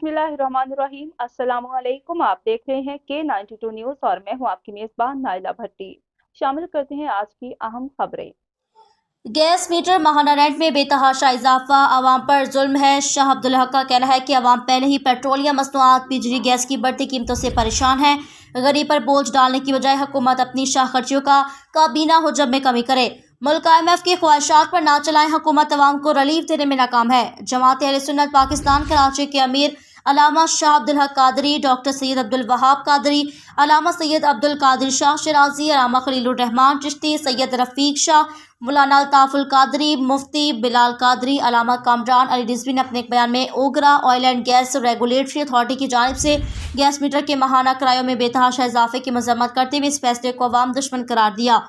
बिस्मिल्लाहिर्रहमानिर्रहीम। अस्सलामुअलैकुम। आप देख रहे हैं K92 न्यूज़ और मैं हूं आपकी मेज़बान नाइला भट्टी। शामिल करते हैं आज की अहम खबरें। गैस मीटर माहाना रेंट में बेतहाशा इजाफा, आवाम पर जुल्म है। शाह अब्दुल हक का कहना है कि आवाम पहले ही पेट्रोलियम मसनूआत, बिजली, गैस की बढ़ती कीमतों से परेशान है। गरीब पर बोझ डालने की बजाय हुकूमत अपनी शाह खर्चियों का काबीना हुजम में कमी करे। मुल्क IMF की ख्वाहिशात पर ना चलाएं, हुकूमत अवाम को रिलीफ देने में नाकाम है। जमात अहले सुन्नत पाकिस्तान कराची के अमीर अलामा शाह अब्दुल हक कादरी, डॉक्टर सैयद अब्दुल वहाब कादरी, अलामा सैयद अब्दुल कादिर शाह शिराजी, अलामा खलीलुर रहमान चिश्ती, सैयद रफीक शाह, मौलाना अल्ताफुल कादरी, मुफ्ती बिलाल कादरी, अलामा कामरान अली रिजवी ने अपने एक बयान में OGRA oil and gas regulatory authority की जानिब से गैस मीटर के माहाना किरायों में बेतहाशा इजाफे की मजम्मत करते हुए इस फैसले को अवाम दुश्मन करार दिया।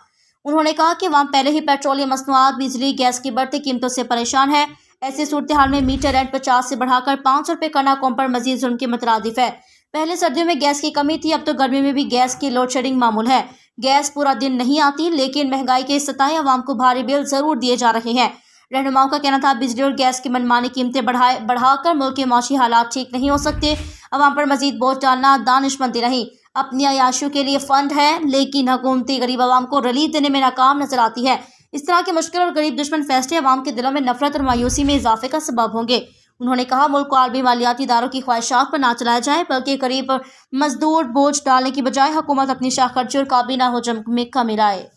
उन्होंने कहा कि अवाम पहले ही पेट्रोलियम मसनूआत, बिजली, गैस की बढ़ती कीमतों से परेशान है। ऐसी सूरत हाल में मीटर रेंट 50 से बढ़ाकर 500 रुपये करना कौम पर मजीद जुल्म के मुतरादिफ है। पहले सर्दियों में गैस की कमी थी, अब तो गर्मी में भी गैस की लोड शेडिंग मामूल है। गैस पूरा दिन नहीं आती, लेकिन महंगाई के सताए अवाम को भारी बिल जरूर दिए जा रहे हैं। रहनुमाओं का कहना था बिजली और गैस की मनमानी कीमतें बढ़ाकर मुल्क के माशी हालात ठीक नहीं हो सकते। अवाम पर मजीद बोझ डालना दानिशमंदी नहीं, अपनी अयाशियों के लिए फंड है, लेकिन हुकूमती गरीब अवाम को रिलीफ देने में नाकाम नजर आती है। इस तरह के मुश्किल और गरीब दुश्मन फैसले अवाम के दिलों में नफरत और मायूसी में इजाफे का सबब होंगे। उन्होंने कहा मुल्क को आलमी मालियाती इदारों की ख्वाहिशात पर ना चलाया जाए, बल्कि गरीब मजदूर बोझ डालने की बजाय हुकूमत अपनी शाह खर्ची और काबीना हुजम में कमी लाए।